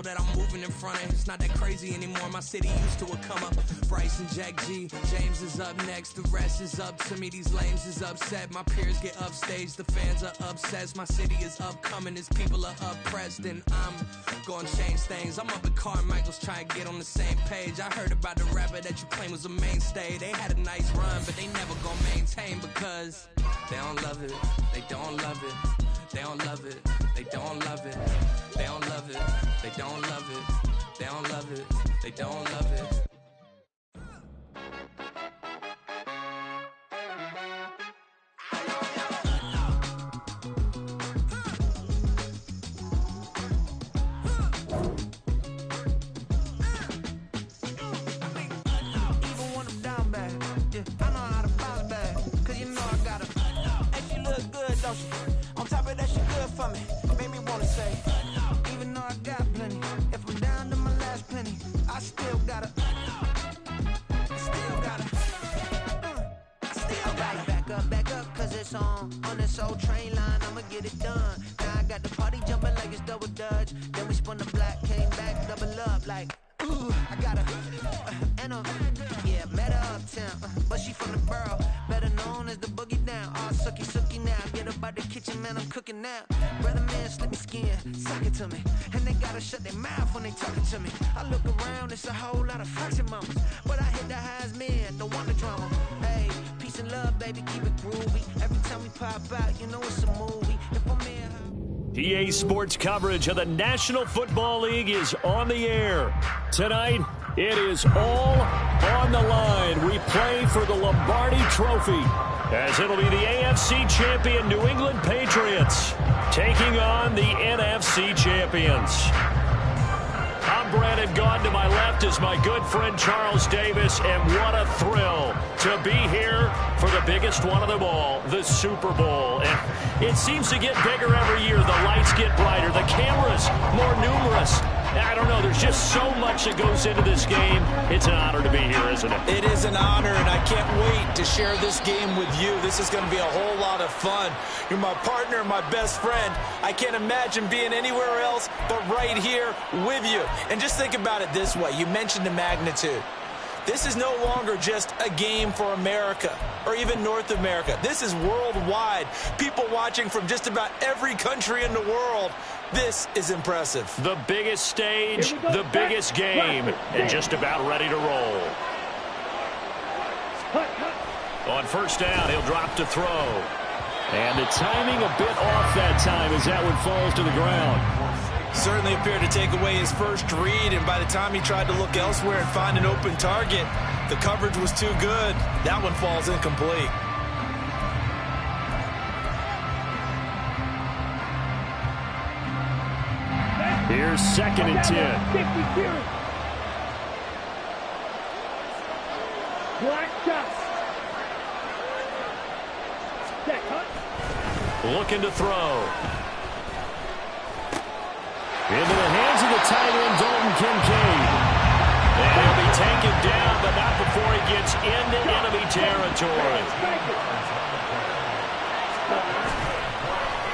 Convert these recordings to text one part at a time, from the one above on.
level that I'm moving in front of. It's not that crazy anymore. My city used to a come up. Bryson, Jack G, James is up next. The rest is up to me. These lames is upset. My peers get upstaged. The fans are obsessed. My city is upcoming. His people are oppressed. And I'm gonna change things. I'm up at Carmichael's trying to get on the same page. I heard about the rapper that you claim was a mainstay. They had a nice run, but they never gonna maintain because they don't love it. They don't love it. They don't love it. They don't love it. They don't love it. They don't love it. They don't love it. They don't love it. On top of that, she good for me. Made me wanna say, even though I got plenty, if I'm down to my last penny, I still gotta back up, cause it's on this old train line, I'ma get it done. Now I got the party jumping like it's double dutch. Then we spun the block, came back, double up like, ooh, I got a, yeah, met her uptown, but she from the borough, better known as the boogie down. All sucky now, get up out the kitchen, man, I'm cooking now. Brother man, slip me skin, suck it to me, and they gotta shut their mouth when they talking to me. I look around, it's a whole lot of foxy mamas, but I hit the highs, man, don't want the drama. Hey, peace and love, baby, keep it groovy. Every time we pop out, you know it's a movie. If I'm in PA Sports coverage of the National Football League is on the air. Tonight, it is all on the line. We play for the Lombardi Trophy, as it'll be the AFC champion New England Patriots taking on the NFC champions. I'm Brandon Gaudin. To my left is my good friend Charles Davis, and what a thrill to be here for the biggest one of them all, the Super Bowl. And it seems to get bigger every year. The lights get brighter, the cameras more numerous. I don't know, there's just so much that goes into this game. It's an honor to be here, isn't it? It is an honor, and I can't wait to share this game with you. This is going to be a whole lot of fun. You're my partner, my best friend. I can't imagine being anywhere else but right here with you. And just think about it this way. You mentioned the magnitude. This is no longer just a game for America or even North America. This is worldwide. People watching from just about every country in the world. This is impressive. The biggest stage, the biggest game, and just about ready to roll. On first down, he'll drop to throw. And the timing a bit off that time as that one falls to the ground. Certainly appeared to take away his first read, and by the time he tried to look elsewhere and find an open target, the coverage was too good. That one falls incomplete. Here's 2nd and 10. Looking to throw. Into the hands of the tight end, Dalton Kincaid. And he'll be taken down, but not before he gets into enemy territory.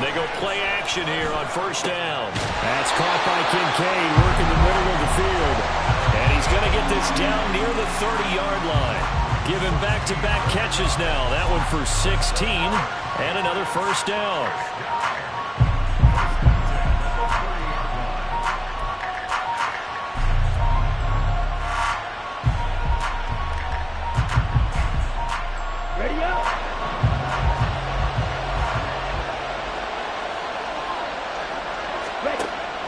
They go play action here on first down. That's caught by Kincaid, working the middle of the field. And he's going to get this down near the 30-yard line. Given back-to-back catches now. That one for 16 and another first down.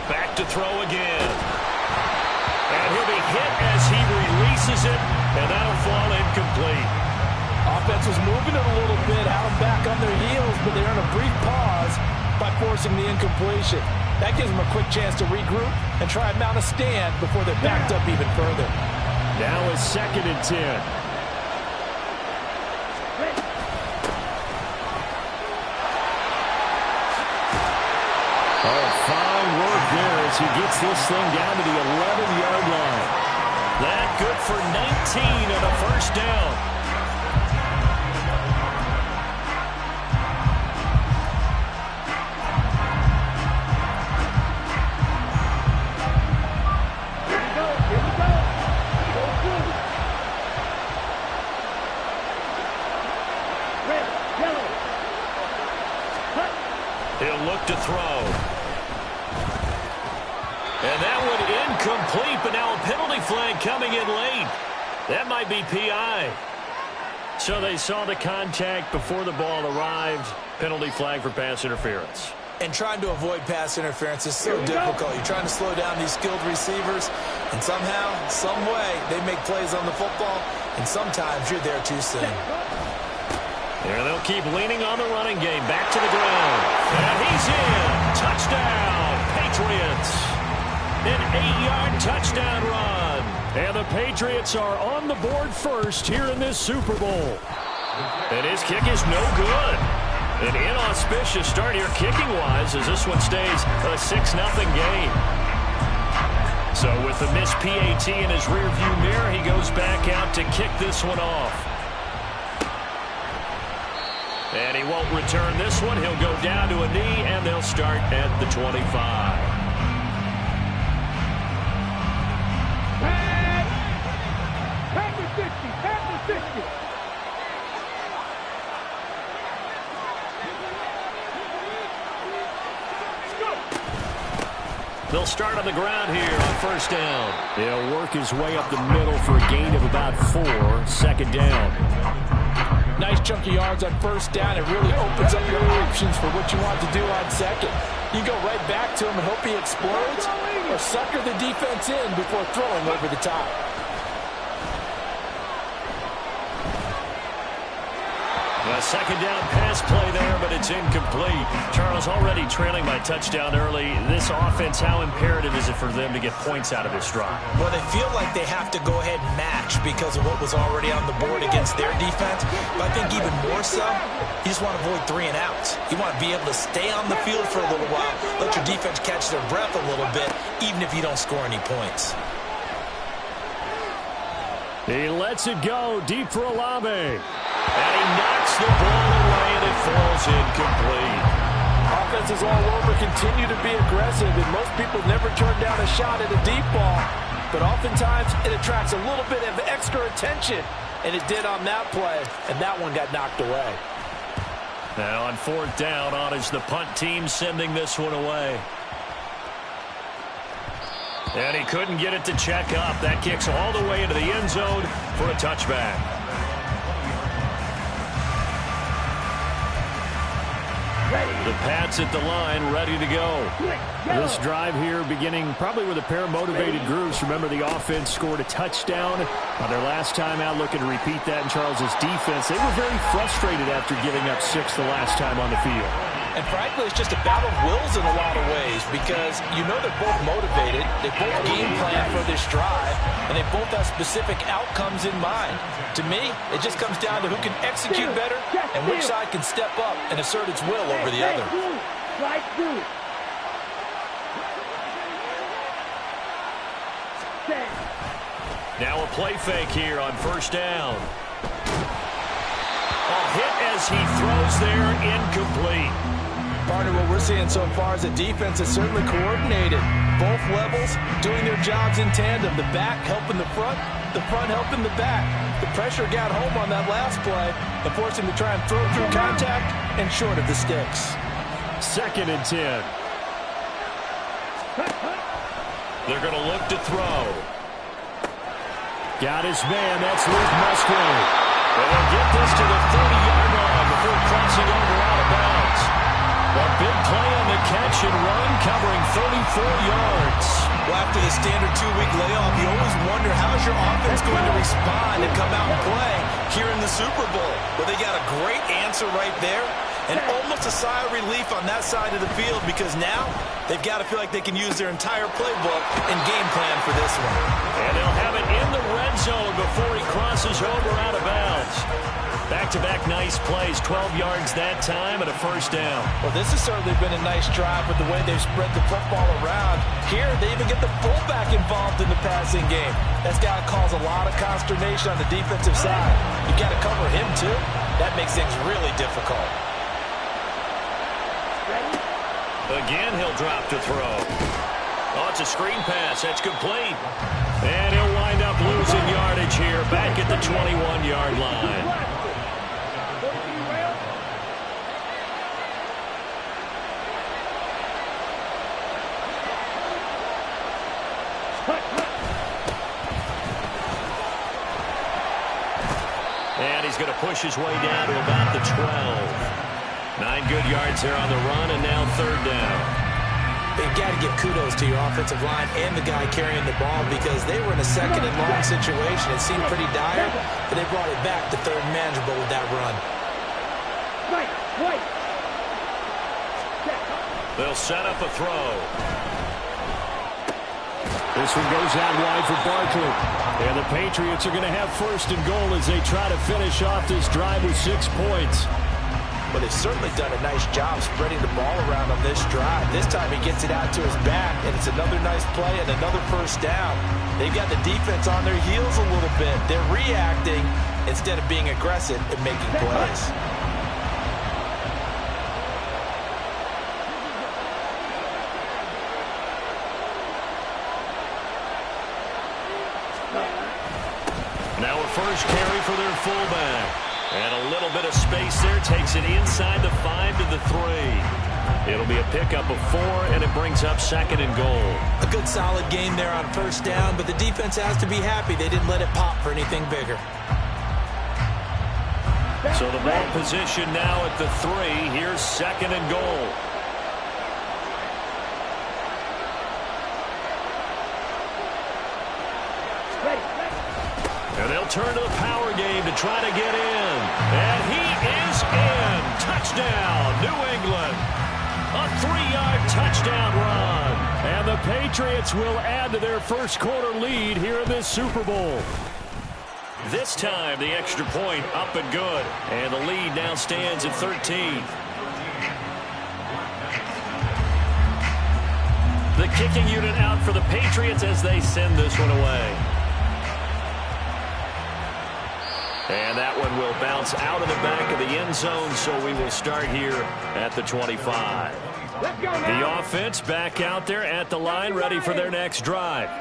Back to throw again. And he'll be hit as he releases it, and that'll fall incomplete. Offense was moving it a little bit, had them back on their heels, but they earned a brief pause by forcing the incompletion. That gives them a quick chance to regroup and try and mount a stand before they're backed up even further. Now it's 2nd and 10. Oh, fine work there as he gets this thing down to the 11-yard line. That good for 19 and a first down. And that one incomplete, but now a penalty flag coming in late. That might be PI. So they saw the contact before the ball arrived. Penalty flag for pass interference. And trying to avoid pass interference is so difficult. You're trying to slow down these skilled receivers, and somehow, some way, they make plays on the football, and sometimes you're there too soon. There they'll keep leaning on the running game. Back to the ground. And he's in. Touchdown, Patriots. An 8-yard touchdown run. And the Patriots are on the board first here in this Super Bowl. And his kick is no good. An inauspicious start here kicking-wise as this one stays a 6-0 game. So with the missed PAT in his rearview mirror, he goes back out to kick this one off. And he won't return this one. He'll go down to a knee, and they'll start at the 25. Pack the 60, pack the 60. They'll start on the ground here on first down. He'll work his way up the middle for a gain of about 4. Second down. Nice chunky yards on first down. It really opens up your options for what you want to do on second. You go right back to him and hope he explodes, or sucker the defense in before throwing over the top. A second down pass play there, but it's incomplete. Charles already trailing by touchdown early. This offense, how imperative is it for them to get points out of this drive? Well, they feel like they have to go ahead and match because of what was already on the board against their defense. But I think even more so, you just want to avoid 3 and outs. You want to be able to stay on the field for a little while, let your defense catch their breath a little bit, even if you don't score any points. He lets it go deep for Olave. And he knocks the ball away, and it falls incomplete. Offenses all over continue to be aggressive, and most people never turn down a shot at a deep ball. But oftentimes, it attracts a little bit of extra attention, and it did on that play, and that one got knocked away. Now on fourth down, on is the punt team sending this one away. And he couldn't get it to check up. That kicks all the way into the end zone for a touchback. The Pats at the line, ready to go. This drive here beginning probably with a pair of motivated groups. Remember, the offense scored a touchdown on their last time out, looking to repeat that in Charles's defense. They were very frustrated after giving up 6 the last time on the field. And frankly, it's just a battle of wills in a lot of ways because you know they're both motivated, they both game plan for this drive, and they both have specific outcomes in mind. To me, it just comes down to who can execute better and which side can step up and assert its will over the other. Now a play fake here on first down. A hit as he throws there, incomplete. Partner, what we're seeing so far is the defense is certainly coordinated. Both levels doing their jobs in tandem. The back helping the front helping the back. The pressure got home on that last play and forced him to try and throw through contact and short of the sticks. 2nd and 10. They're going to look to throw. Got his man. That's Luke Musgrave. And they'll get this to the 30-yard line before crossing over out of bounds. A big play on the catch and run, covering 34 yards. Well, after the standard 2-week layoff, you always wonder how's your offense going to respond and come out and play here in the Super Bowl. Well, they got a great answer right there and almost a sigh of relief on that side of the field because now they've got to feel like they can use their entire playbook and game plan for this one. And they'll have it in the red zone before he crosses over out of bounds. Back-to-back nice plays, 12 yards that time and a first down. Well, this has certainly been a nice drive with the way they've spread the football around. Here, they even get the fullback involved in the passing game. That's got to cause a lot of consternation on the defensive side. You've got to cover him, too. That makes things really difficult. Again, he'll drop to throw. Oh, it's a screen pass. That's complete. And he'll wind up losing yardage here back at the 21-yard line. he's going to push his way down to about the 12. 9 good yards there on the run, and now third down. You've got to give kudos to your offensive line and the guy carrying the ball because they were in a second and long situation. It seemed pretty dire, but they brought it back to third and manageable with that run. They'll set up a throw. This one goes out wide for Barkley. And the Patriots are going to have first and goal as they try to finish off this drive with 6 points. But they've certainly done a nice job spreading the ball around on this drive. This time he gets it out to his back, and it's another nice play and another first down. They've got the defense on their heels a little bit. They're reacting instead of being aggressive and making plays. Now a first carry for their fullback. And a little bit of space there. Takes it inside the 5 to the 3. It'll be a pickup of 4, and it brings up second and goal. A good solid game there on first down, but the defense has to be happy they didn't let it pop for anything bigger. So the ball position now at the 3. Here's second and goal. And they'll turn to the power game to try to get in. And he is in. Touchdown, New England. A 3-yard touchdown run. And the Patriots will add to their first quarter lead here in this Super Bowl. This time, the extra point up and good. And the lead now stands at 13. The kicking unit out for the Patriots as they send this one away. And that one will bounce out of the back of the end zone, so we will start here at the 25. The offense back out there at the line, ready for their next drive.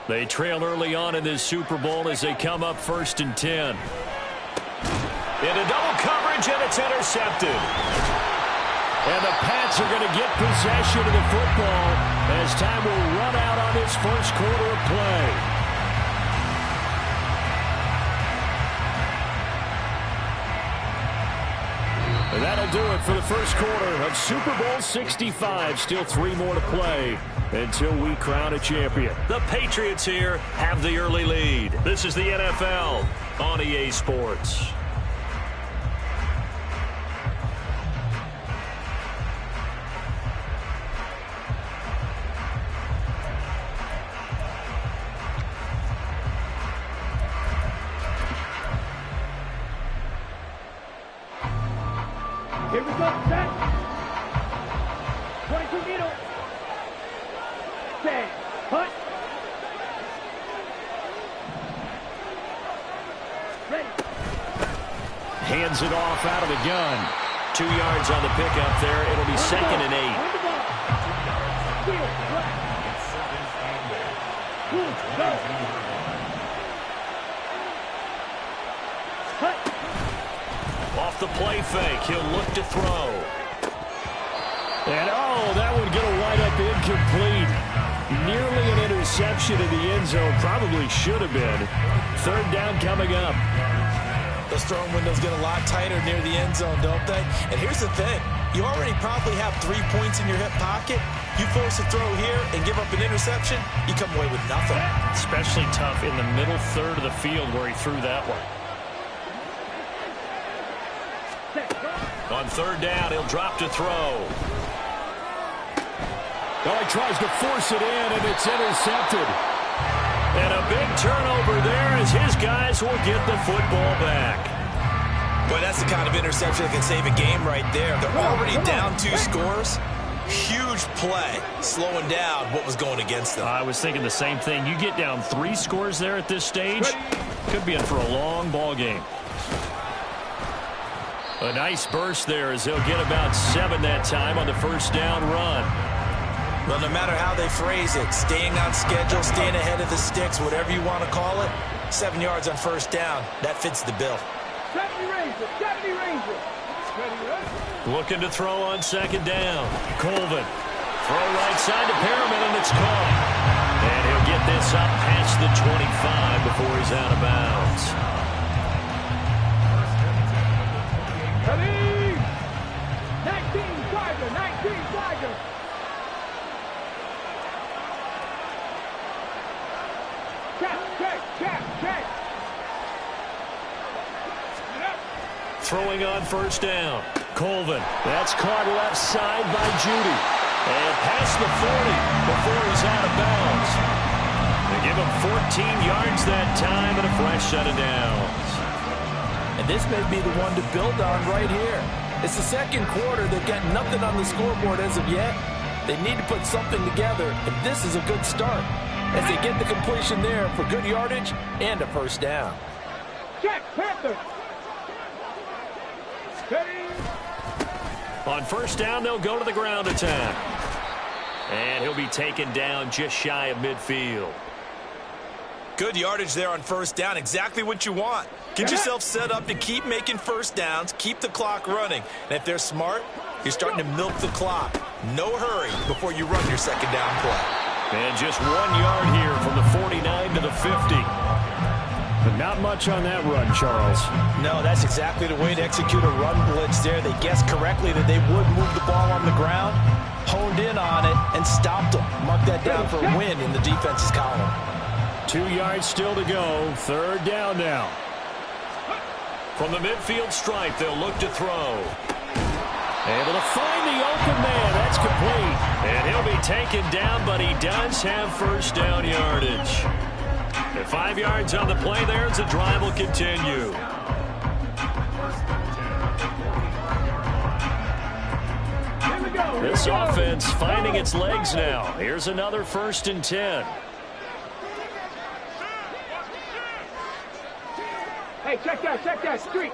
They trail early on in this Super Bowl as they come up 1st and 10. Into double coverage, and it's intercepted. And the Pats are going to get possession of the football as time will run out on this first quarter of play. And that'll do it for the first quarter of Super Bowl 65. Still 3 more to play until we crown a champion. The Patriots here have the early lead. This is the NFL on EA Sports. Here we go, set. 22 needle. Set. Hut. Ready. Hands it off out of the gun. 2 yards on the pickup there. It'll be 2nd and 8. Off the play fake, he'll look to throw. And that would get a wide up incomplete. Nearly an interception in the end zone. Probably should have been. 3rd down coming up. Those throwing windows get a lot tighter near the end zone, don't they? And here's the thing. You already probably have 3 points in your hip pocket. You force a throw here and give up an interception, you come away with nothing. Especially tough in the middle third of the field where he threw that one. On 3rd down, he'll drop to throw. Well, he tries to force it in, and it's intercepted. And a big turnover there as his guys will get the football back. Boy, that's the kind of interception that can save a game right there. They're already down 2 scores. Huge play, slowing down what was going against them. I was thinking the same thing. You get down 3 scores there at this stage, could be in for a long ball game. A nice burst there as they'll get about 7 that time on the 1st down run. Well, no matter how they phrase it, staying on schedule, staying ahead of the sticks, whatever you want to call it, 7 yards on 1st down, that fits the bill. 70 Ranger, 70 Ranger. Looking to throw on 2nd down. Colvin. Throw right side to Perriman, and it's caught. And he'll get this up past the 25 before he's out of bounds. throwing on first down. Colvin. That's caught left side by Judy. And past the 40 before he's out of bounds. They give him 14 yards that time and a fresh set of downs. And this may be the one to build on right here. It's the second quarter. They've got nothing on the scoreboard as of yet. They need to put something together, and this is a good start as they get the completion there for good yardage and a first down. Check, Panther. On first down, they'll go to the ground attack. And he'll be taken down just shy of midfield. Good yardage there on first down. Exactly what you want. Get yourself set up to keep making first downs, keep the clock running. And if they're smart, you're starting to milk the clock. No hurry before you run your second down play. And just 1 yard here from the 49 to the 50. But not much on that run, Charles. No, that's exactly the way to execute a run blitz there. They guessed correctly that they would move the ball on the ground, honed in on it, and stopped them. Mark that down for a win in the defense's column. 2 yards still to go. Third down now. From the midfield stripe, they'll look to throw. Able to find the open man. That's complete. And he'll be taken down, but he does have first down yardage. And 5 yards on the play there as the drive will continue. This offense finding its legs now. Here's another 1st and 10. Hey, check that. Street.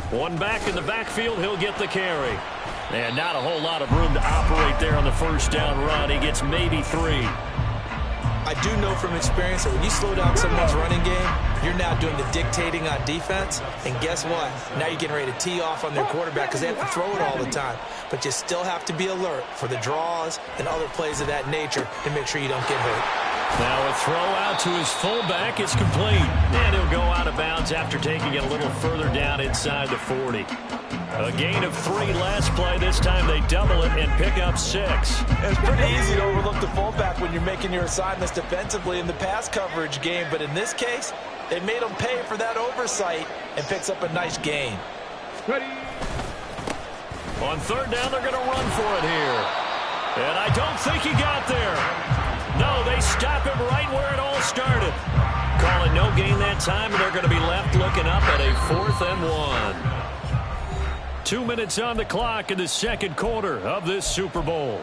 One back in the backfield, he'll get the carry. And not a whole lot of room to operate there on the first down run. He gets maybe 3. I do know from experience that when you slow down someone's running game, you're now doing the dictating on defense. And guess what? Now you're getting ready to tee off on their quarterback because they have to throw it all the time. But you still have to be alert for the draws and other plays of that nature to make sure you don't get hurt. Now a throw out to his fullback is complete. And he'll go out of bounds after taking it a little further down inside the 40. A gain of 3 last play. This time they double it and pick up 6. It's pretty easy to overlook the fullback when you're making your assignments defensively in the pass coverage game. But in this case, they made him pay for that oversight and picks up a nice gain. Ready. On third down, they're going to run for it here. And I don't think he got there. No, they stop him right where it all started. Call it no gain that time, and they're going to be left looking up at a 4th and 1. 2 minutes on the clock in the second quarter of this Super Bowl.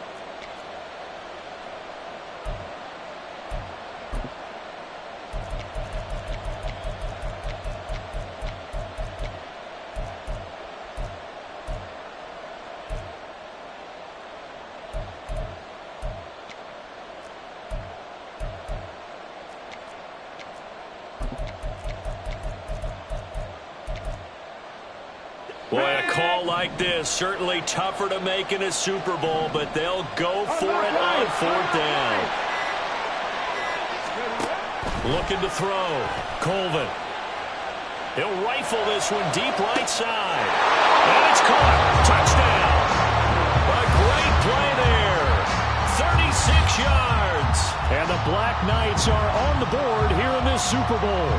Boy, a call like this, certainly tougher to make in a Super Bowl, but they'll go for it on 4th down. Looking to throw. Colvin. He'll rifle this one deep right side. And it's caught. Touchdown. A great play there. 36 yards. And the Black Knights are on the board here in this Super Bowl.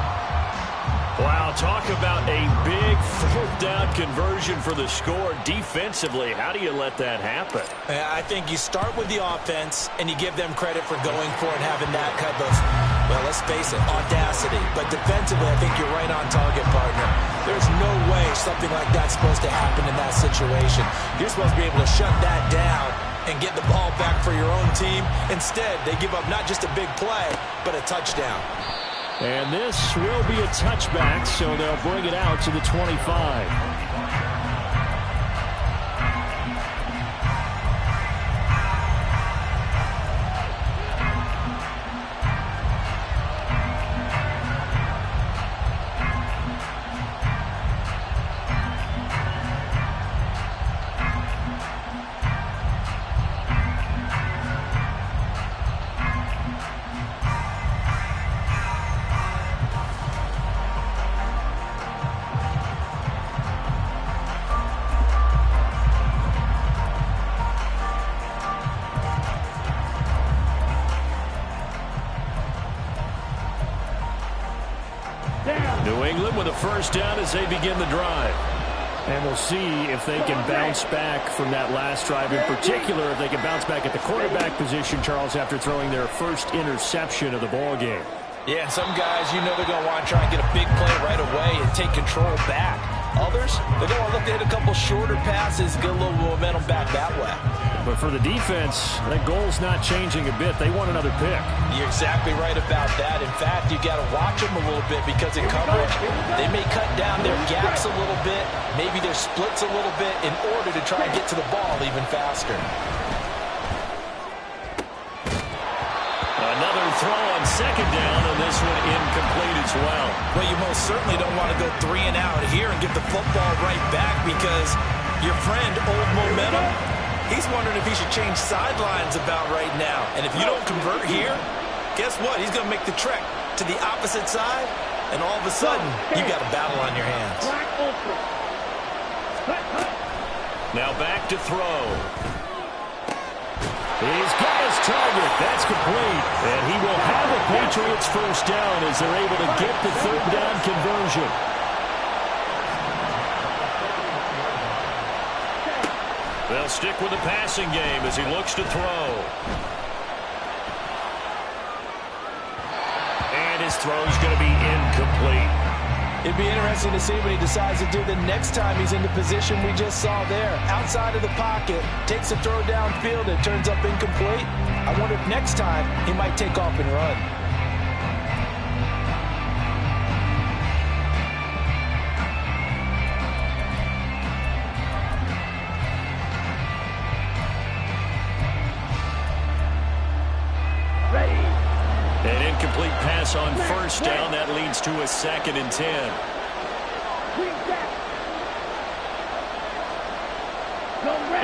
Wow, talk about a big 4th down conversion for the score. Defensively, how do you let that happen? I think you start with the offense, and you give them credit for going for it and having that kind of, well, let's face it, audacity. But defensively, I think you're right on target, partner. There's no way something like that's supposed to happen in that situation. You're supposed to be able to shut that down and get the ball back for your own team. Instead, they give up not just a big play, but a touchdown. And this will be a touchback, so they'll bring it out to the 25. New England with a first down as they begin the drive. And we'll see if they can bounce back from that last drive. In particular, if they can bounce back at the quarterback position, Charles, after throwing their first interception of the ball game. Yeah, and some guys, you know they're going to want to try and get a big play right away and take control back. Others, they're going to look to hit a couple shorter passes, get a little momentum back that way. But for the defense, that goal's not changing a bit. They want another pick. You're exactly right about that. In fact, you got to watch them a little bit because in coverage, they may cut down their gaps a little bit, maybe their splits a little bit in order to try and get to the ball even faster. Another throw on second down, and this one incomplete as well. Well, you most certainly don't want to go 3 and out here and get the football right back because your friend, Old Momentum, he's wondering if he should change sidelines about right now. And if you don't convert here, guess what? He's going to make the trek to the opposite side, and all of a sudden, you got a battle on your hands. Now back to throw. He's got his target. That's complete. And he will have the Patriots first down as they're able to get the third down conversion. They'll stick with the passing game as he looks to throw. And his throw is going to be incomplete. It'd be interesting to see what he decides to do the next time he's in the position we just saw there. Outside of the pocket, takes a throw downfield, it turns up incomplete. I wonder if next time he might take off and run. An incomplete pass on first down. That leads to a 2nd and 10.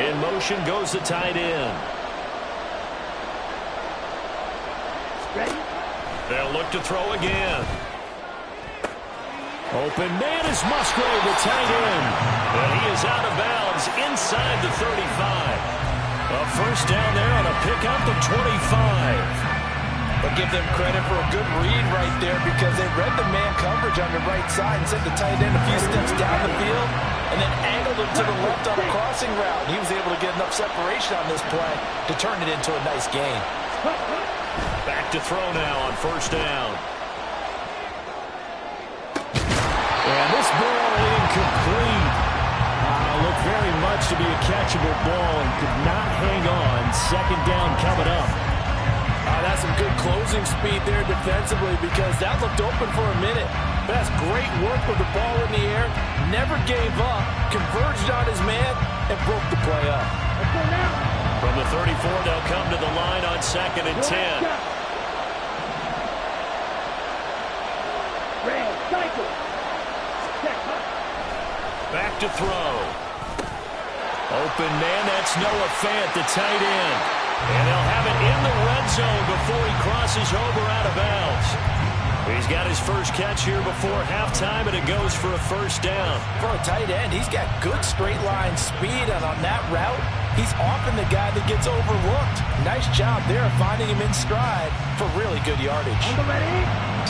In motion goes the tight end. They'll look to throw again. Open man is Musgrave, the tight end. And he is out of bounds inside the 35. A first down there on a pickup of 25. But give them credit for a good read right there because they read the man coverage on the right side and sent the tight end a few steps down the field and then angled him to the left on a crossing route. He was able to get enough separation on this play to turn it into a nice gain. Back to throw now on first down. And this ball incomplete. Looked very much to be a catchable ball and could not hang on. Second down coming up. That's some good closing speed there defensively because that looked open for a minute. But that's great work with the ball in the air. Never gave up, converged on his man, and broke the play up. From the 34, they'll come to the line on 2nd and 10. Back to throw. Open man, that's Noah Fant, the tight end. And they'll have it in the red zone before he crosses over out of bounds. He's got his first catch here before halftime, and it goes for a first down. For a tight end, he's got good straight line speed, and on that route, he's often the guy that gets overlooked. Nice job there finding him in stride for really good yardage.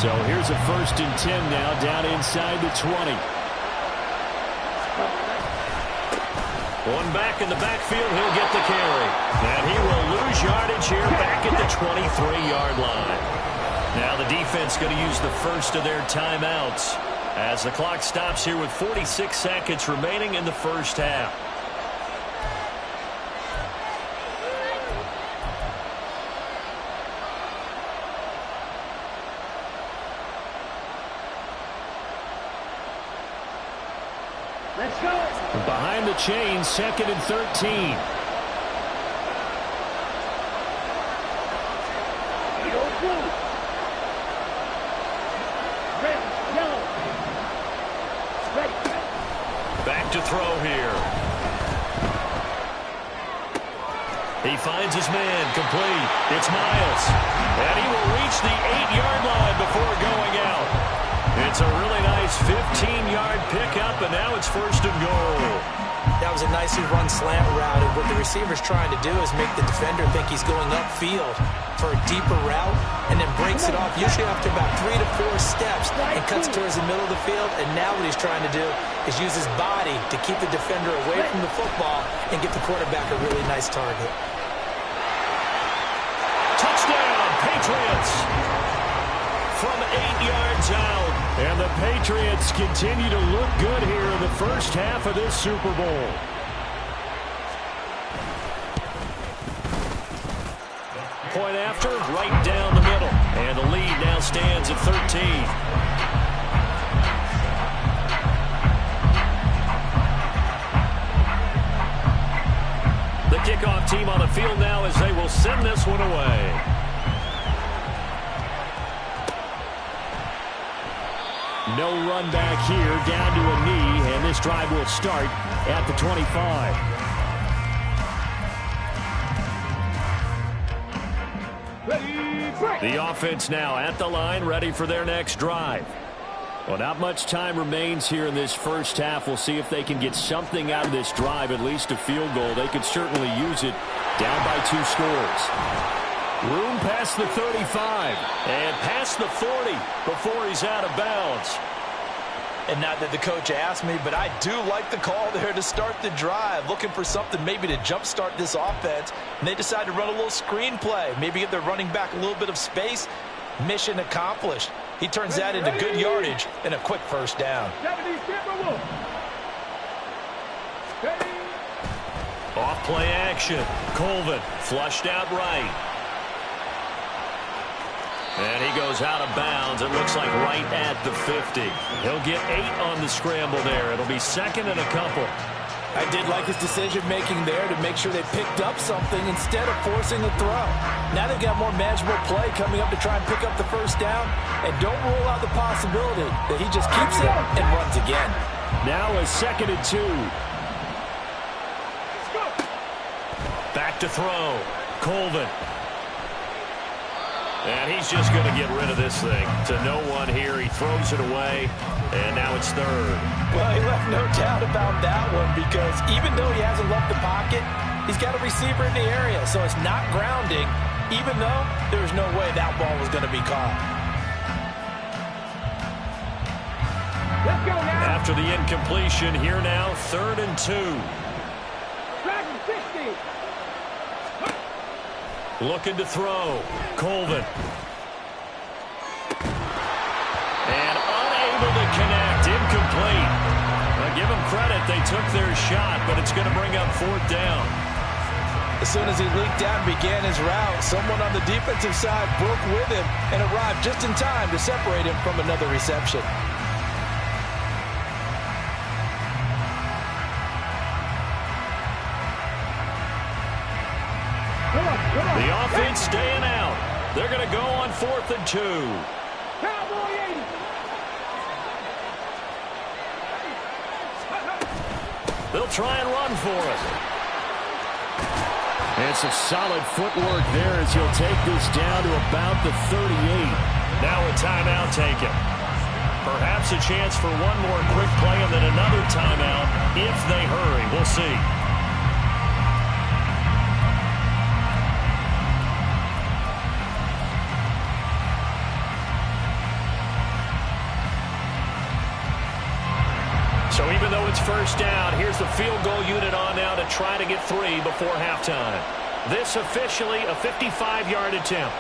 So here's a 1st and 10 now, down inside the 20. One back in the backfield, he'll get the carry. And he will lose yardage here back at the 23-yard line. Now the defense going to use the first of their timeouts as the clock stops here with 46 seconds remaining in the first half. Let's go. Behind the chains, 2nd and 13. Back to throw here. He finds his man, complete. It's Miles. And he will reach the 8-yard line before going out. It's a really nice 15-yard pickup, and now it's 1st and goal. That was a nicely run slant route, and what the receiver's trying to do is make the defender think he's going upfield for a deeper route, and then breaks it off, usually after about 3 to 4 steps, and cuts towards the middle of the field. And now what he's trying to do is use his body to keep the defender away from the football and get the quarterback a really nice target. Touchdown, Patriots! From 8 yards out. And the Patriots continue to look good here in the first half of this Super Bowl. Point after, right down the middle. And the lead now stands at 13. The kickoff team on the field now as they will send this one away. No run back here, down to a knee, and this drive will start at the 25. The offense now at the line, ready for their next drive. Well, not much time remains here in this first half. We'll see if they can get something out of this drive, at least a field goal. They could certainly use it, down by 2 scores. Room past the 35 and past the 40 before he's out of bounds. And not that the coach asked me, but I do like the call there to start the drive. Looking for something maybe to jumpstart this offense. And they decide to run a little screen play. Maybe give their running back a little bit of space. Mission accomplished. He turns that into good yardage and a quick first down. Off play action. Colvin flushed out right. And he goes out of bounds. It looks like right at the 50. He'll get 8 on the scramble there. It'll be second and a couple. I did like his decision-making there to make sure they picked up something instead of forcing a throw. Now they've got more manageable play coming up to try and pick up the first down. And don't rule out the possibility that he just keeps it and runs again. Now a 2nd and 2. Back to throw. Colvin. And he's just going to get rid of this thing to no one here. He throws it away, and now it's 3rd. Well, he left no doubt about that one because even though he hasn't left the pocket, he's got a receiver in the area, so it's not grounding, even though there's no way that ball was going to be caught. Let's go now. After the incompletion, here now, 3rd and 2. Dragon 60. Looking to throw. Colvin. And unable to connect. Incomplete. Now give them credit. They took their shot, but it's going to bring up 4th down. As soon as he leaked out and began his route, someone on the defensive side broke with him and arrived just in time to separate him from another reception. The offense staying out. They're going to go on 4th and 2. Cowboy 80. They'll try and run for it. And some solid footwork there as he'll take this down to about the 38. Now a timeout taken. Perhaps a chance for one more quick play and then another timeout if they hurry. We'll see. So even though it's first down, here's the field goal unit on now to try to get 3 before halftime. This officially a 55-yard attempt.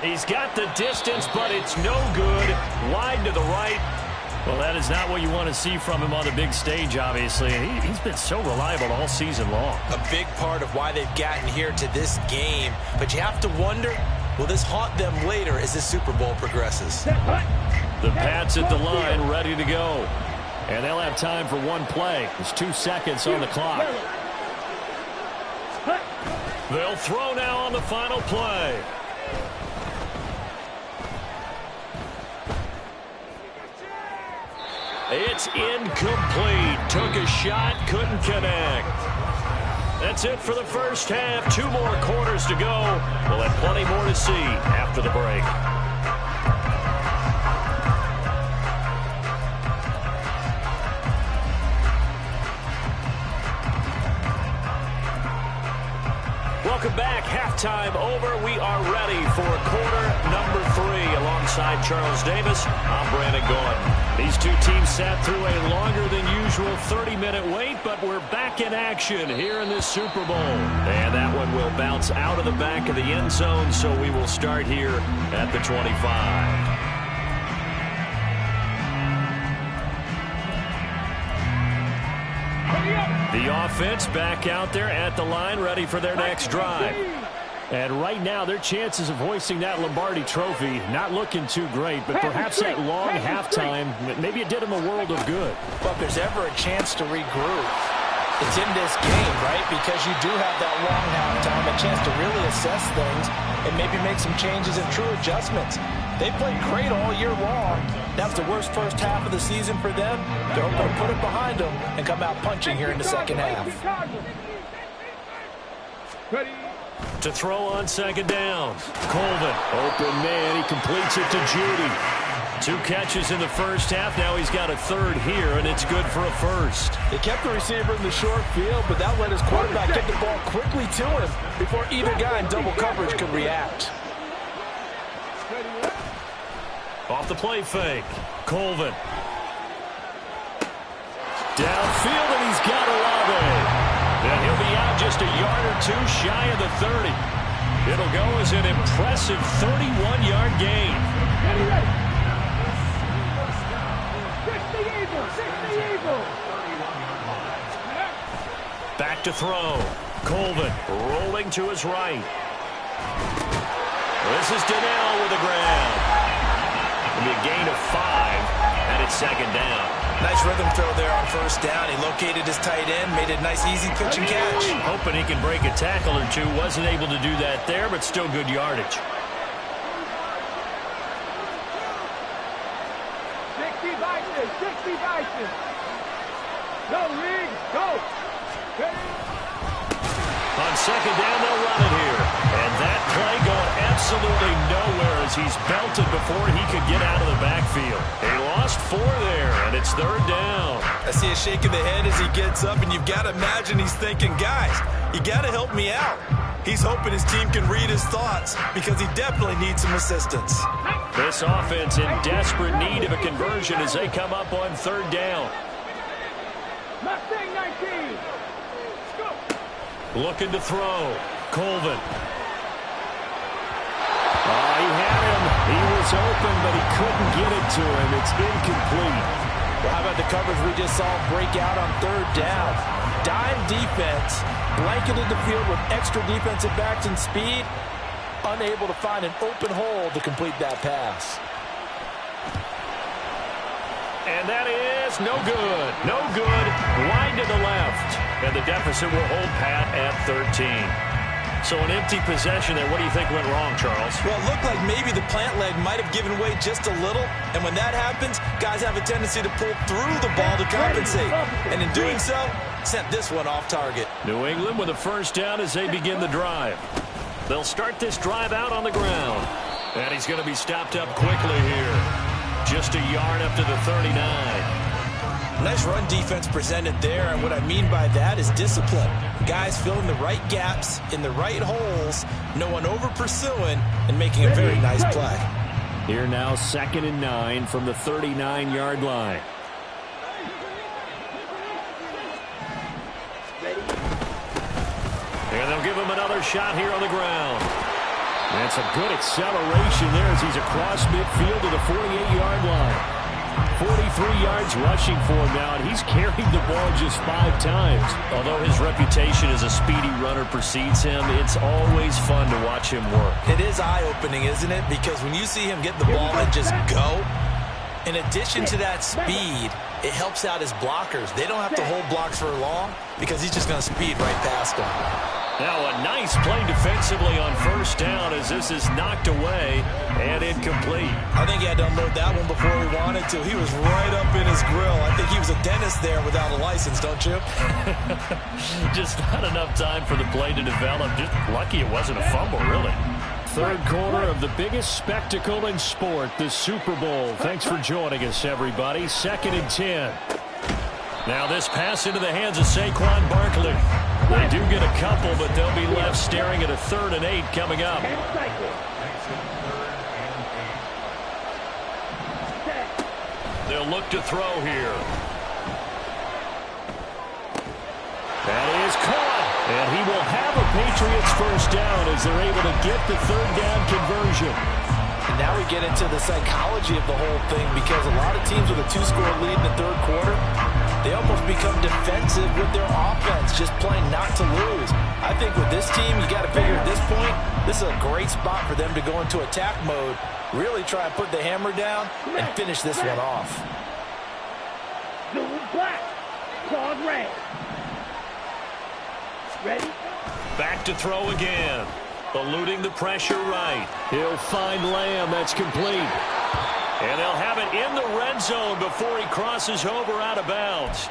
He's got the distance, but it's no good. Wide to the right. Well, that is not what you want to see from him on the big stage, obviously. And he's been so reliable all season long. A big part of why they've gotten here to this game. But you have to wonder, will this haunt them later as the Super Bowl progresses? The Pats at the line, ready to go. And they'll have time for one play. There's 2 seconds on the clock. They'll throw now on the final play. It's incomplete. Took a shot, couldn't connect. That's it for the first half. 2 more quarters to go. We'll have plenty more to see after the break. Welcome back. Halftime over. We are ready for quarter number 3. Alongside Charles Davis, I'm Brandon Gaudin. These two teams sat through a longer than usual 30-minute wait, but we're back in action here in this Super Bowl. And that one will bounce out of the back of the end zone, so we will start here at the 25. The offense back out there at the line, ready for their next drive. And right now, their chances of hoisting that Lombardi trophy not looking too great, but perhaps that long halftime, maybe it did them a world of good. But if there's ever a chance to regroup, it's in this game, right? Because you do have that long halftime, a chance to really assess things and maybe make some changes and true adjustments. They played great all year long. That was the worst first half of the season for them. They're going to put it behind them and come out punching here in the second half. To throw on second down. Colvin, open man. He completes it to Judy. 2 catches in the first half. Now he's got a third here, and it's good for a first. They kept the receiver in the short field, but that let his quarterback get the ball quickly to him before either guy in double coverage could react. Off the play fake. Colvin. Downfield, and he's got Olave. And he'll be out just a yard or 2 shy of the 30. It'll go as an impressive 31-yard gain. Back to throw. Colvin rolling to his right. This is Donnell with the grab. It'll be a gain of 5, and it's second down. Nice rhythm throw there on first down. He located his tight end, made a nice easy pitch and catch. Hoping he can break a tackle or 2. Wasn't able to do that there, but still good yardage. 60 Vikings, 60 Vikings. Go, Reed, go. On second down, they'll run it here. And that play going absolutely nowhere as he's belted before he could get out of the backfield. He lost 4 there, and it's third down. I see a shake of the head as he gets up, and you've got to imagine he's thinking, guys, you got to help me out. He's hoping his team can read his thoughts because he definitely needs some assistance. This offense in desperate need of a conversion as they come up on third down. Mustang 19. Go. Looking to throw. Colvin. He had him. He was open, but he couldn't get it to him. It's incomplete. Well, how about the coverage we just saw break out on third down? Dime defense, blanketed the field with extra defensive backs and speed, unable to find an open hole to complete that pass. And that is no good. No good. Wide to the left. And the deficit will hold pat at 13. So an empty possession there. What do you think went wrong, Charles? Well, it looked like maybe the plant leg might have given way just a little. And when that happens, guys have a tendency to pull through the ball to compensate. And in doing so, sent this one off target. New England with a first down as they begin the drive. They'll start this drive out on the ground. And he's going to be stopped up quickly here. Just a yard up to the 39. Nice run defense presented there, and what I mean by that is discipline. Guys filling the right gaps in the right holes, no one over-pursuing, and making a very nice play. Here now, 2nd and 9 from the 39-yard line. And they'll give him another shot here on the ground. And it's a good acceleration there as he's across midfield to the 48-yard line. 43 yards rushing for him now, and he's carried the ball just 5 times. Although his reputation as a speedy runner precedes him, it's always fun to watch him work. It is eye-opening, isn't it? Because when you see him get the ball and just go, In addition to that speed, it helps out his blockers. They don't have to hold blocks for long because he's just going to speed right past them. Now a nice play defensively on first down as this is knocked away and incomplete. I think he had to unload that one before he wanted to. He was right up in his grill. I think he was a dentist there without a license, don't you? Just not enough time for the play to develop. Just lucky it wasn't a fumble, really. Third quarter of the biggest spectacle in sport, the Super Bowl. Thanks for joining us, everybody. 2nd and 10. Now this pass into the hands of Saquon Barkley. They do get a couple, but they'll be left staring at a 3rd and 8 coming up. They'll look to throw here. That is caught, and he will have a Patriots first down as they're able to get the 3rd down conversion. And now we get into the psychology of the whole thing because a lot of teams with a 2-score lead in the 3rd quarter, they almost become defensive with their offense, just playing not to lose. I think with this team, you got to figure at this point, this is a great spot for them to go into attack mode, really try and put the hammer down and finish this one off. Blue black, clawed red. Ready? Back to throw again. Eluding the pressure right. He'll find Lamb. That's complete. And they'll have it in the red zone before he crosses over out of bounds.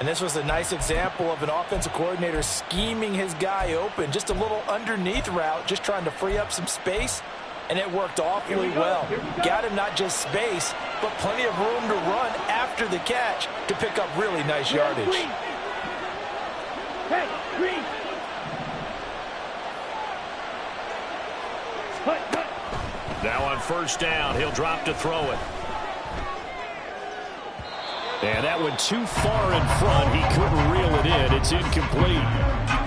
And this was a nice example of an offensive coordinator scheming his guy open. Just a little underneath route, just trying to free up some space. And it worked awfully well. Got him not just space, but plenty of room to run after the catch to pick up really nice yardage. Hey, green. Cut. Now on first down, he'll drop to throw it. And that went too far in front. He couldn't reel it in. It's incomplete.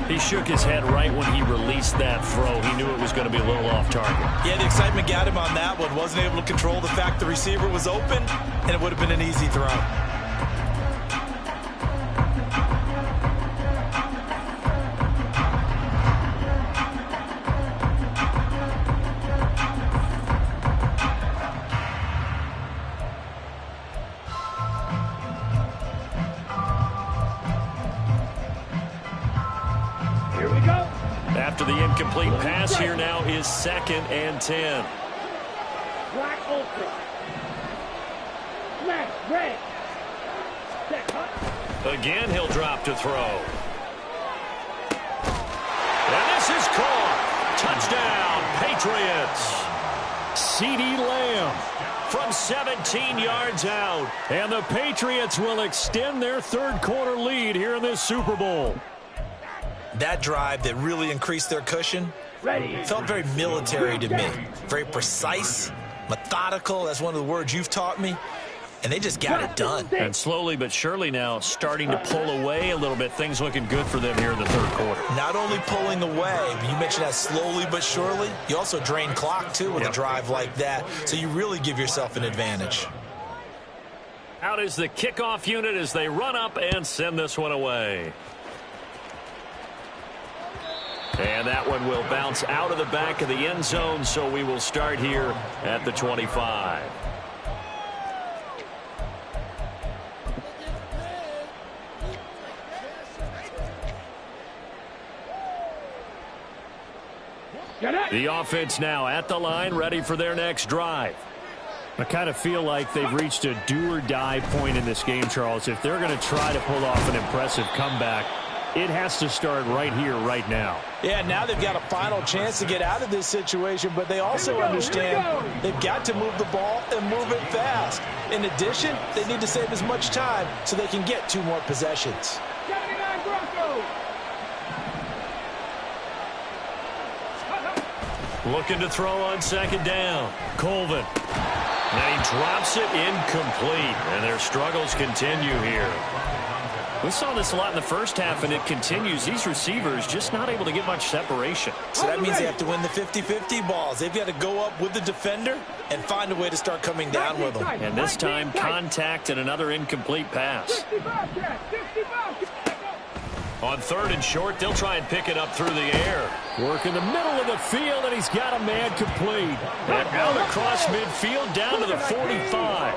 He shook his head right when he released that throw. He knew it was going to be a little off target. Yeah, the excitement got him on that one. Wasn't able to control the fact the receiver was open, and it would have been an easy throw. After the incomplete pass, here now is 2nd and 10. Black ultra. Black red. Again, he'll drop to throw. And this is caught. Touchdown, Patriots. CeeDee Lamb from 17 yards out. And the Patriots will extend their 3rd quarter lead here in this Super Bowl. That drive that really increased their cushion felt very military to me. Very precise, methodical. That's one of the words you've taught me. And they just got it done. And slowly but surely now starting to pull away a little bit. Things looking good for them here in the 3rd quarter. Not only pulling away, but you mentioned that slowly but surely. You also drain clock, too, with a drive like that. So you really give yourself an advantage. Out is the kickoff unit as they run up and send this one away. And that one will bounce out of the back of the end zone, so we will start here at the 25. The offense now at the line, ready for their next drive. I kind of feel like they've reached a do-or-die point in this game, Charles. If they're going to try to pull off an impressive comeback, it has to start right here, right now. Yeah, now they've got a final chance to get out of this situation, but they also understand they've got to move the ball and move it fast. In addition, they need to save as much time so they can get 2 more possessions. 79 Broncos. Looking to throw on 2nd down. Colvin. And he drops it incomplete, and their struggles continue here. We saw this a lot in the first half, and it continues. These receivers just not able to get much separation. So that means they have to win the 50-50 balls. They've got to go up with the defender and find a way to start coming down with them. And this time, contact and another incomplete pass. On 3rd and short, they'll try and pick it up through the air. Work in the middle of the field, and he's got a man complete. And out across midfield, down to the 45.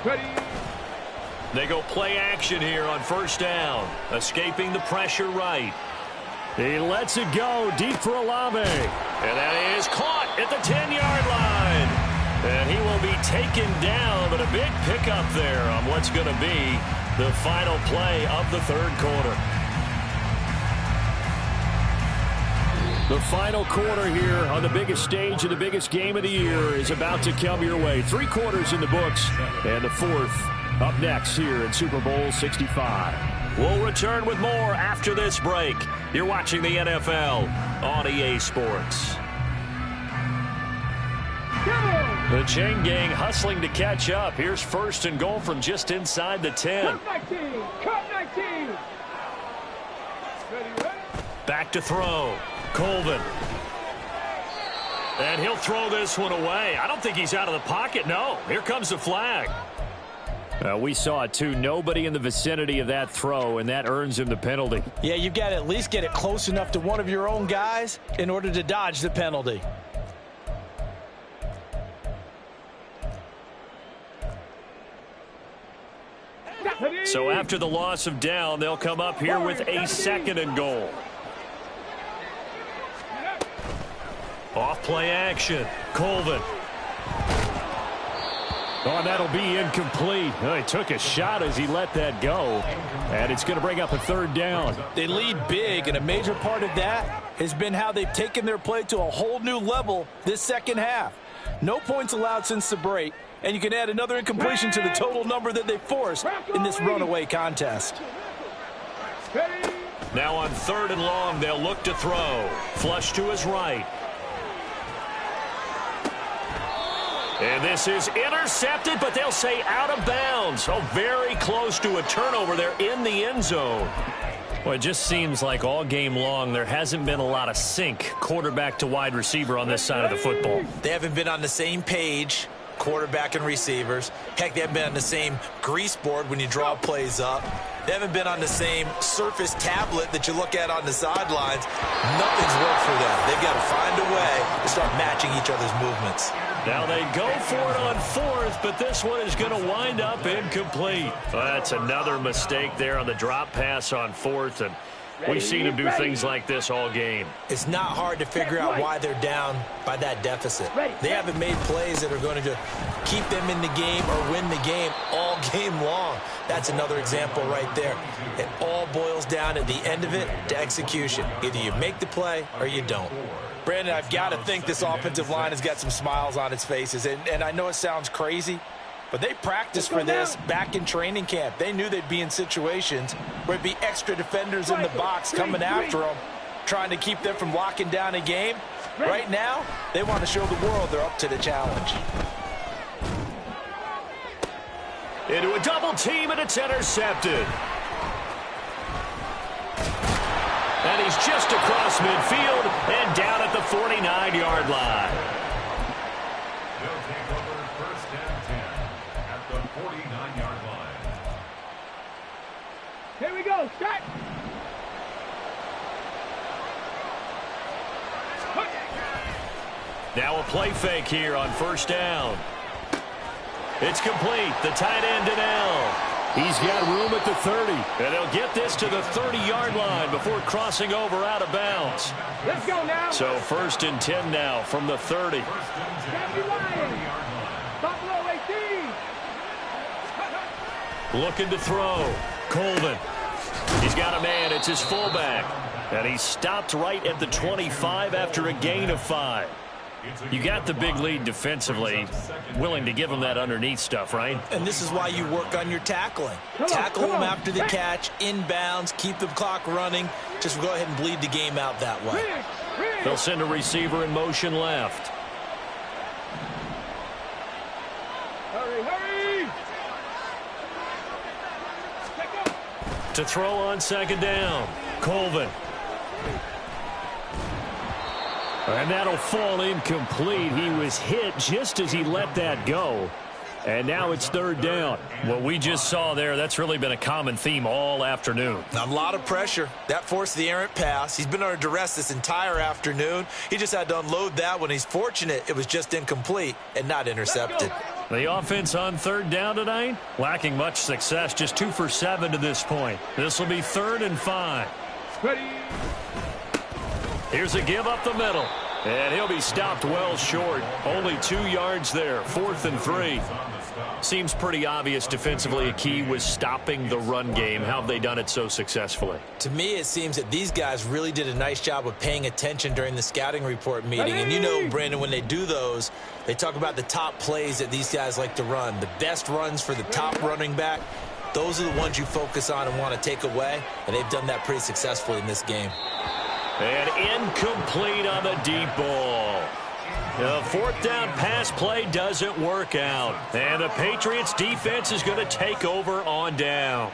Ready. They go play action here on first down. Escaping the pressure right. He lets it go deep for Olave. And that is caught at the 10-yard line. And he will be taken down, but a big pickup there on what's going to be the final play of the third quarter. The final quarter here on the biggest stage of the biggest game of the year is about to come your way. 3 quarters in the books, and the fourth up next here in Super Bowl 65. We'll return with more after this break. You're watching the NFL on EA Sports. The chain gang hustling to catch up. Here's first and goal from just inside the 10. Cut 19. Ready. Back to throw. Colvin. And he'll throw this one away. I don't think he's out of the pocket. No. Here comes the flag. We saw it, too. Nobody in the vicinity of that throw, and that earns him the penalty. Yeah, you've got to at least get it close enough to one of your own guys in order to dodge the penalty. So after the loss of down, they'll come up here with a second and goal. Off play action. Colvin. Oh, and that'll be incomplete. Oh, he took a shot as he let that go. And it's going to bring up a third down. They lead big, and a major part of that has been how they've taken their play to a whole new level this second half. No points allowed since the break, and you can add another incompletion to the total number that they forced in this runaway contest. Now on third and long, they'll look to throw. Flush to his right. And this is intercepted, but they'll say out of bounds. Oh, very close to a turnover there in the end zone. Well, it just seems like all game long there hasn't been a lot of sync quarterback to wide receiver on this side of the football. They haven't been on the same page, quarterback and receivers. Heck, they haven't been on the same grease board when you draw plays up. They haven't been on the same surface tablet that you look at on the sidelines. Nothing's worked for them. They've got to find a way to start matching each other's movements. Now they go for it on fourth, but this one is going to wind up incomplete. That's another mistake there on the drop pass on fourth, and we've seen them do things like this all game. It's not hard to figure out why they're down by that deficit. They haven't made plays that are going to keep them in the game or win the game all game long. That's another example right there. It all boils down at the end of it to execution. Either you make the play or you don't. Brandon, I've got to think this offensive line has got some smiles on its faces. And I know it sounds crazy, but they practiced for this back in training camp. They knew they'd be in situations where it'd be extra defenders in the box coming after them, trying to keep them from locking down a game. Right now, they want to show the world they're up to the challenge. Into a double team, and it's intercepted. And he's just across midfield and down at the 49-yard line. They'll take over first and 10 at the 49-yard line. Here we go. Start. Now a play fake here on first down. It's complete. The tight end, Donnell. He's got room at the 30. And they'll get this to the 30-yard line before crossing over out of bounds. Let's go now. So first and 10 now from the 30. Buffalo 18. Looking to throw. Colvin. He's got a man. It's his fullback. And he stopped right at the 25 after a gain of 5. You got the big lead defensively, willing to give them that underneath stuff, right? And this is why you work on your tackling. Tackle them after the catch, inbounds, keep the clock running. Just go ahead and bleed the game out that way. They'll send a receiver in motion left. Hurry, hurry. To throw on second down. Colvin. And that'll fall incomplete. He was hit just as he let that go. And now it's third down. What we just saw there, that's really been a common theme all afternoon. A lot of pressure. That forced the errant pass. He's been under duress this entire afternoon. He just had to unload that one. He's fortunate it was just incomplete and not intercepted. The offense on third down tonight, lacking much success, just 2 for 7 to this point. This will be 3rd and 5. Ready. Here's a give up the middle. And he'll be stopped well short. Only 2 yards there. 4th and 3. Seems pretty obvious defensively a key was stopping the run game. How have they done it so successfully? To me, it seems that these guys really did a nice job of paying attention during the scouting report meeting. And you know, Brandon, when they do those, they talk about the top plays that these guys like to run. The best runs for the top running back, those are the ones you focus on and want to take away. And they've done that pretty successfully in this game. And incomplete on the deep ball. The 4th down pass play doesn't work out. And the Patriots defense is going to take over on downs.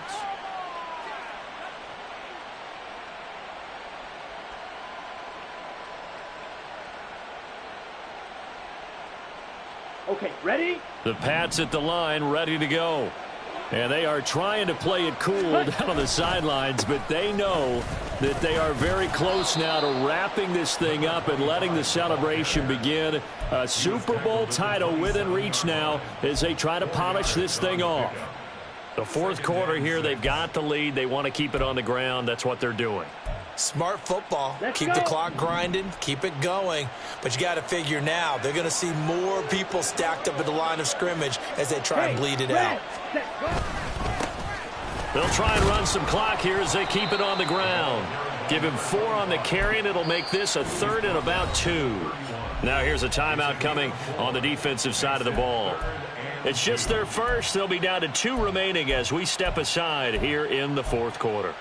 Okay, ready? The Pats at the line, ready to go. And they are trying to play it cool down on the sidelines, but they know that they are very close now to wrapping this thing up and letting the celebration begin. A Super Bowl title within reach now as they try to polish this thing off. The 4th quarter here, they've got the lead. They want to keep it on the ground. That's what they're doing. Smart football. Let's keep go. the clock grinding, keep it going. But you got to figure now they're going to see more people stacked up at the line of scrimmage as they try and bleed it out. They'll try and run some clock here as they keep it on the ground. Give him 4 on the carry, and it'll make this a 3rd and about 2. Now here's a timeout coming on the defensive side of the ball. It's just their first. They'll be down to 2 remaining as we step aside here in the 4th quarter.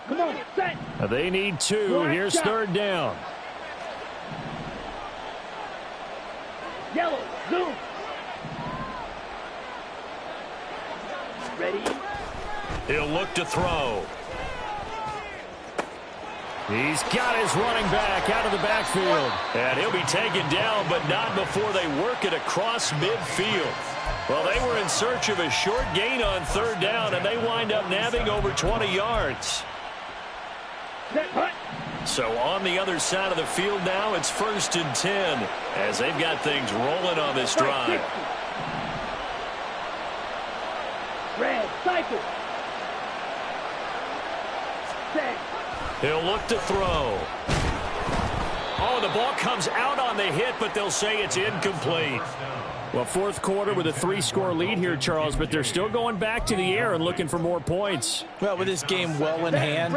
Come on, set. They need 2. Here's 3rd down. Yellow, zoom. Ready? He'll look to throw. He's got his running back out of the backfield. And he'll be taken down, but not before they work it across midfield. Well, they were in search of a short gain on 3rd down, and they wind up nabbing over 20 yards. Set, hut. So on the other side of the field now, it's 1st and 10 as they've got things rolling on this drive. Red, cycle. Set. He'll look to throw. Oh, the ball comes out on the hit, but they'll say it's incomplete. Well, 4th quarter with a 3-score lead here, Charles, but they're still going back to the air and looking for more points. Well, with this game well in hand,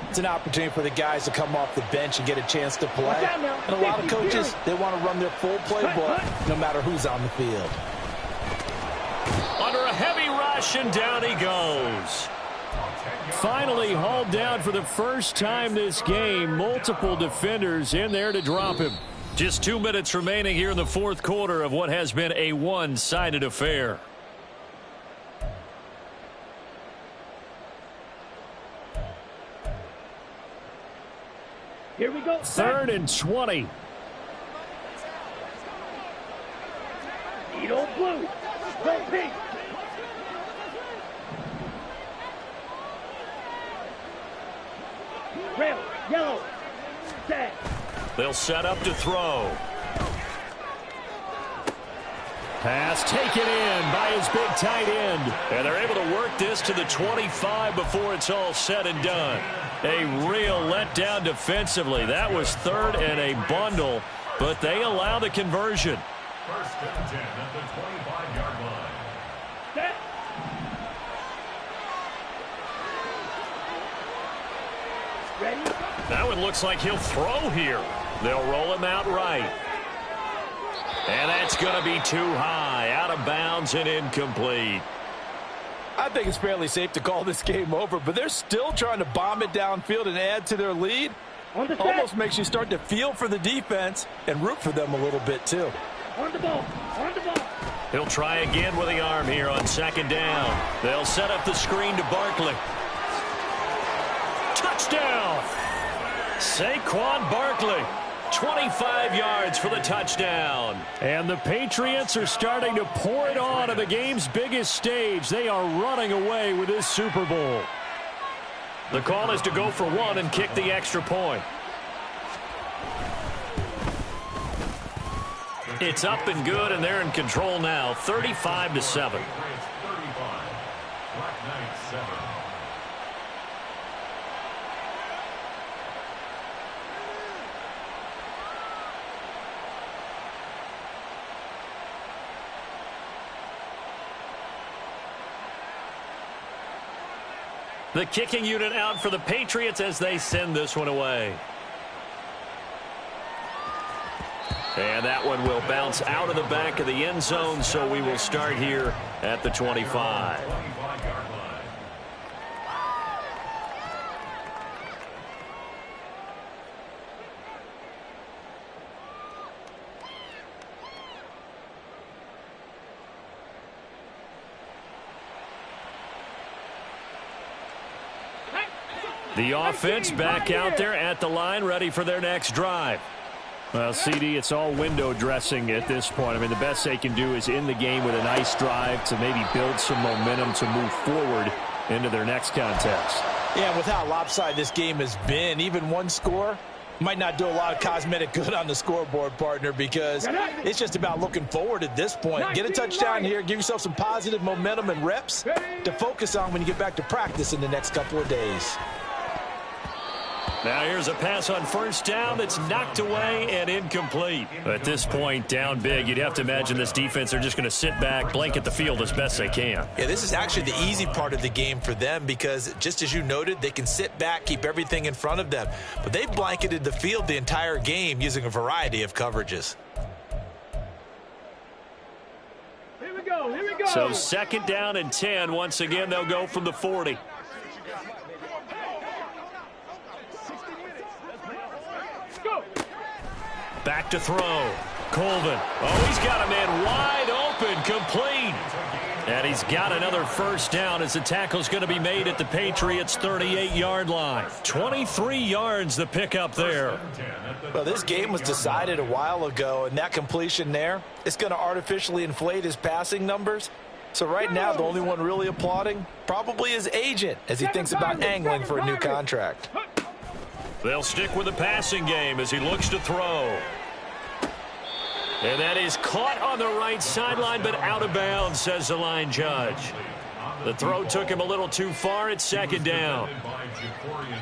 it's an opportunity for the guys to come off the bench and get a chance to play. And a lot of coaches, they want to run their full playbook no matter who's on the field. Under a heavy rush, and down he goes. Finally hauled down for the first time this game. Multiple defenders in there to drop him. Just 2 minutes remaining here in the 4th quarter of what has been a one-sided affair. Here we go. 3rd and 20. Eat old blue. Go pink. Red, yellow. Set. They'll set up to throw. Pass taken in by his big tight end. And they're able to work this to the 25 before it's all said and done. A real letdown defensively. That was 3rd and a bundle, but they allow the conversion. 1st and 10 at the 25-yard line. Set. Ready? That one looks like he'll throw here. They'll roll him out right. And that's going to be too high, out of bounds and incomplete. I think it's fairly safe to call this game over, but they're still trying to bomb it downfield and add to their lead. On the set. Almost makes you start to feel for the defense and root for them a little bit too. On the ball. On the ball. He'll try again with the arm here on 2nd down. They'll set up the screen to Barkley. Touchdown! Saquon Barkley. 25 yards for the touchdown. And the Patriots are starting to pour it on the game's biggest stage. They are running away with this Super Bowl. The call is to go for one and kick the extra point. It's up and good, and they're in control now, 35-7. The kicking unit out for the Patriots as they send this one away. And that one will bounce out of the back of the end zone, so we will start here at the 25. The offense back out there at the line, ready for their next drive. Well, CD, it's all window dressing at this point. I mean, the best they can do is in the game with a nice drive to maybe build some momentum to move forward into their next contest. Yeah, with how lopsided this game has been, even one score might not do a lot of cosmetic good on the scoreboard, partner, because it's just about looking forward at this point. Get a touchdown here, give yourself some positive momentum and reps to focus on when you get back to practice in the next couple of days. Now here's a pass on first down that's knocked away and incomplete. At this point, down big, you'd have to imagine this defense are just going to sit back, blanket the field as best they can. Yeah, this is actually the easy part of the game for them because, just as you noted, they can sit back, keep everything in front of them. But they've blanketed the field the entire game using a variety of coverages. Here we go, here we go. So 2nd down and 10. Once again, they'll go from the 40. Back to throw. Colvin. Oh, he's got a man wide open, complete. And he's got another first down as the tackle's going to be made at the Patriots' 38-yard line. 23 yards the pickup there. Well, this game was decided a while ago, and that completion there is going to artificially inflate his passing numbers. So right now, the only one really applauding probably his agent as he thinks about angling for a new contract. They'll stick with the passing game as he looks to throw. And that is caught on the right sideline, but out of bounds, says the line judge. The throw took him a little too far. It's 2nd down.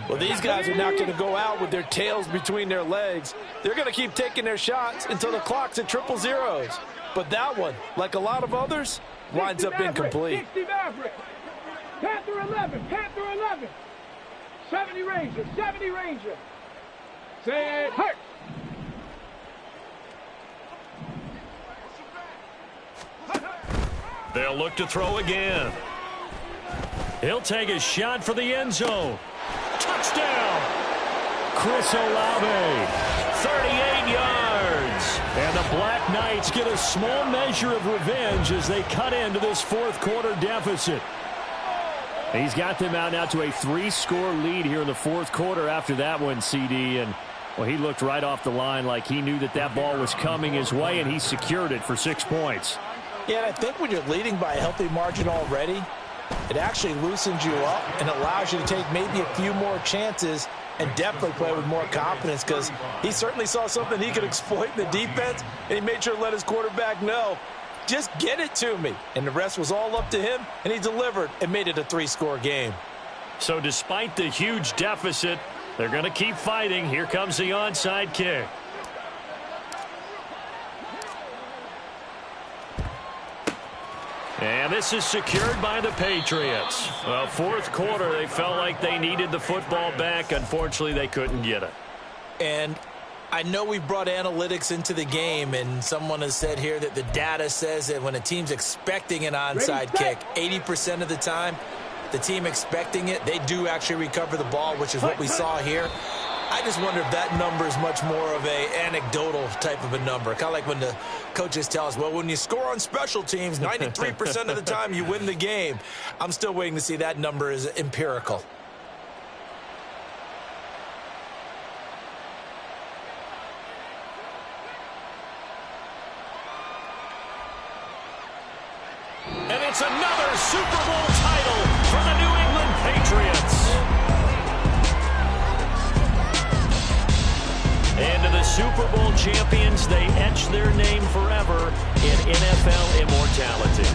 Well, these guys are not going to go out with their tails between their legs. They're going to keep taking their shots until the clock's at 000. But that one, like a lot of others, winds up incomplete. 60 Maverick. Panther 11, Panther 11. 70 Ranger, 70 Ranger. Say it, hurt. They'll look to throw again. He'll take a shot for the end zone. Touchdown! Chris Olave, 38 yards. And the Black Knights get a small measure of revenge as they cut into this 4th quarter deficit. He's got them out now to a 3-score lead here in the 4th quarter after that one, CD. And, well, he looked right off the line like he knew that that ball was coming his way, and he secured it for 6 points. Yeah, and I think when you're leading by a healthy margin already, it actually loosens you up and allows you to take maybe a few more chances and definitely play with more confidence because he certainly saw something he could exploit in the defense, and he made sure to let his quarterback know, just get it to me. And the rest was all up to him, and he delivered and made it a 3-score game. So despite the huge deficit, they're going to keep fighting. Here comes the onside kick. And this is secured by the Patriots. Well, 4th quarter, they felt like they needed the football back. Unfortunately, they couldn't get it. And I know we brought analytics into the game, and someone has said here that the data says that when a team's expecting an onside kick, 80% of the time, the team expecting it, they do actually recover the ball, which is what we saw here. I just wonder if that number is much more of a anecdotal type of a number. Kind of like when the coaches tell us, well, when you score on special teams, 93% of the time you win the game. I'm still waiting to see that number is empirical. And it's another Super Bowl title for the New England Patriots. And to the Super Bowl champions, they etch their name forever in NFL immortality.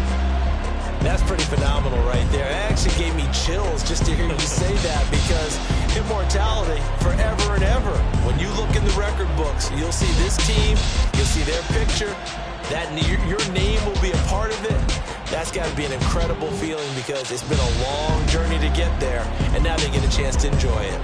That's pretty phenomenal right there. It actually gave me chills just to hear you say that, because immortality forever and ever. When you look in the record books, you'll see this team, you'll see their picture, that your name will be a part of it. That's got to be an incredible feeling, because it's been a long journey to get there, and now they get a chance to enjoy it.